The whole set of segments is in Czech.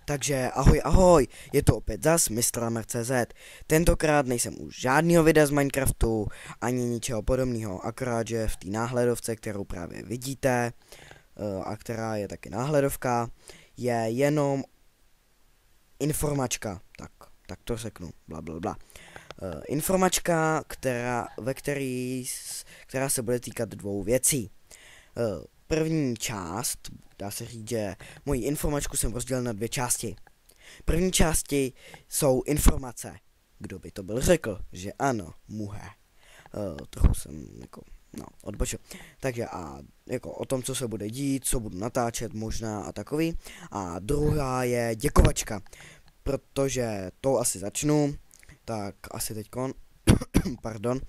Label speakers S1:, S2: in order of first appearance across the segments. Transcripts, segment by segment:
S1: Takže ahoj ahoj, je to opět zas Mr. Tentokrát nejsem už žádného videa z Minecraftu, ani ničeho podobného, akorát že v té náhledovce, kterou právě vidíte, a která je taky náhledovka, je jenom informačka, tak to řeknu, bla bla bla. Informačka, která se bude týkat dvou věcí. První část, dá se říct, že moji informačku jsem rozdělil na dvě části. První části jsou informace. Kdo by to byl řekl, že ano, muhe. Trochu jsem odbočil. Takže a jako o tom, co se bude dít, co budu natáčet možná a takový. A druhá je děkovačka. Protože to asi začnu, tak asi teďkon, pardon,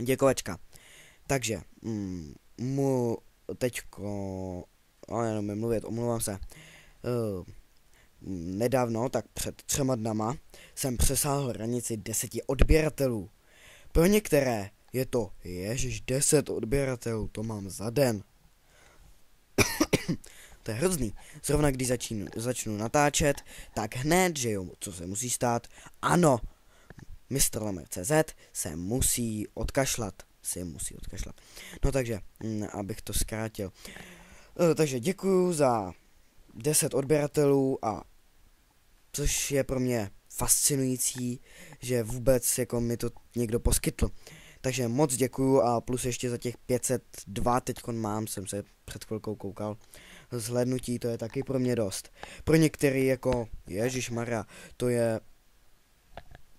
S1: děkovačka. Takže, teďko, ale jenom mi mluvit, omlouvám se. Nedávno, tak před 3 dnama, jsem přesáhl hranici 10 odběratelů. Pro některé je to, ježiš, 10 odběratelů, to mám za den. To je hrozný. Zrovna když začnu natáčet, tak hned, že jo, co se musí stát, ano, Mr. se musí odkašlat. No takže, abych to zkrátil. Takže děkuju za 10 odběratelů, a což je pro mě fascinující, že vůbec jako mi to někdo poskytl. Takže moc děkuju a plus ještě za těch 502 teďkon mám, jsem se před chvilkou koukal. Zhlédnutí, to je taky pro mě dost. Pro některý jako, ježišmarja, to je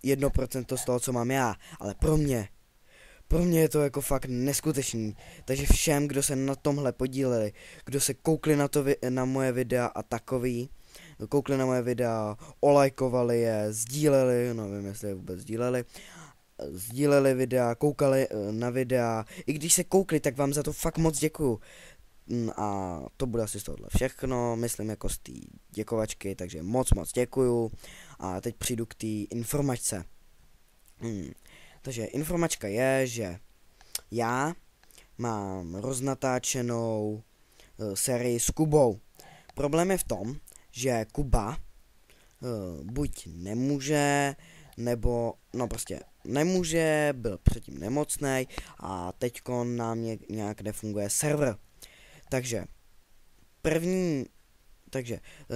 S1: 1% z toho, co mám já, ale pro mě je to jako fakt neskutečný. Takže všem, kdo se na tomhle podíleli, kdo se koukli na moje videa a takový, koukli na moje videa, olajkovali je, sdíleli, nevím, jestli je vůbec sdíleli videa, koukali na videa, i když se koukli, tak vám za to fakt moc děkuju. A to bude asi z tohohle všechno, myslím jako z té děkovačky, takže moc děkuju. A teď přijdu k té informačce. Takže informačka je, že já mám roznatáčenou sérii s Kubou. Problém je v tom, že Kuba buď nemůže, nebo prostě nemůže, byl předtím nemocnej a teďko nám nějak nefunguje server. Takže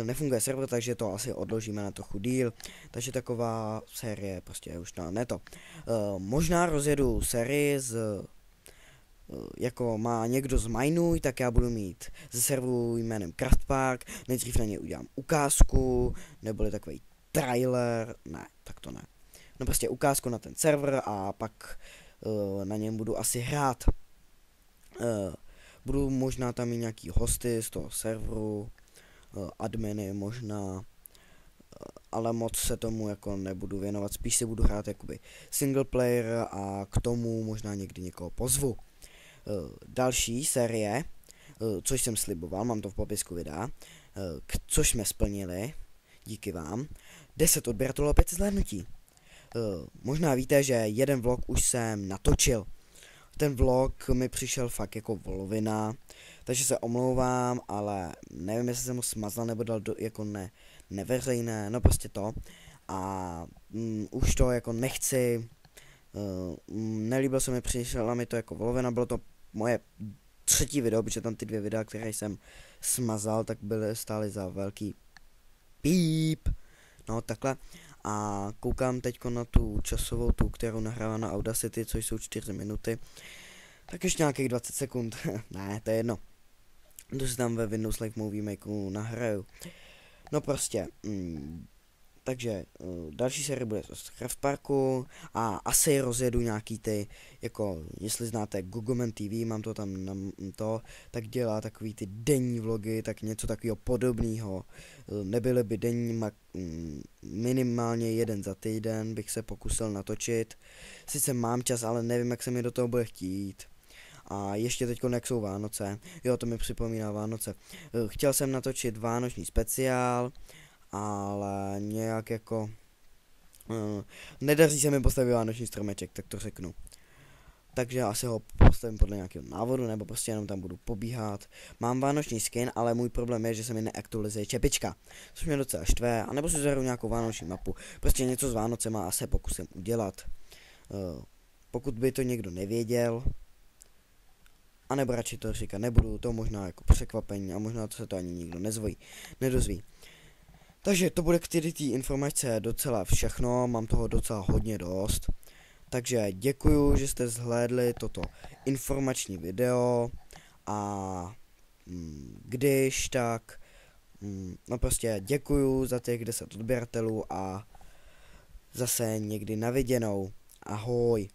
S1: nefunguje server, takže to asi odložíme na trochu díl. Takže taková série prostě už na neto. Možná rozjedu sérii jako má někdo z Minuj, tak já budu mít ze serveru jménem Craftpark, nejdřív na něj udělám ukázku, neboli takový trailer, ne, tak to ne. No prostě ukázku na ten server a pak na něm budu asi hrát. Budu možná tam mít nějaký hosty z toho serveru, adminy možná, ale moc se tomu jako nebudu věnovat, spíš si budu hrát jakoby single player a k tomu možná někdy někoho pozvu. Další série, což jsem sliboval, mám to v popisku videa, což jsme splnili, díky vám, 10 odběratelů a 5 zhlédnutí. Možná víte, že jeden vlog už jsem natočil. Ten vlog mi přišel fakt jako volovina, takže se omlouvám, ale nevím, jestli jsem ho smazal nebo dal jako neveřejné, no prostě to. A už to jako nechci, nelíbilo se mi, přišla mi to jako volovina, bylo to moje 3. video, protože tam ty 2 videa, které jsem smazal, tak stály za velký píp, no takhle. A koukám teďko na tu časovou, kterou nahrávám na Audacity, což jsou 4 minuty. Tak ještě nějakých 20 sekund, ne, to je jedno. To si tam ve Windows Live Movie Makeru nahraju. No prostě, takže další série bude z Craftparku a asi rozjedu nějaký ty, jako jestli znáte Gogoman TV, mám to tam na to, tak dělá takový ty denní vlogy, tak něco takového podobného. Nebyly by denní, minimálně jeden za týden bych se pokusil natočit. Sice mám čas, ale nevím, jak se mi do toho bude chtít. A ještě teďko jak jsou Vánoce, jo, to mi připomíná Vánoce. Chtěl jsem natočit vánoční speciál, ale nějak jako nedaří se mi postavit vánoční stromeček, tak to řeknu. takže asi ho postavím podle nějakého návodu, nebo prostě jenom tam budu pobíhat. Mám vánoční skin, ale můj problém je, že se mi neaktualizuje čepička, což mě docela štve, anebo si zahraju nějakou vánoční mapu, prostě něco s Vánocema a se pokusím udělat. Pokud by to někdo nevěděl, anebo radši to říkat nebudu, to možná jako překvapení a možná to se to ani nikdo nedozví. Takže to bude k té informace docela všechno, mám toho docela hodně dost. Takže děkuju, že jste zhlédli toto informační video a když tak, no prostě děkuju za těch 10 odběratelů a zase někdy na viděnou. Ahoj.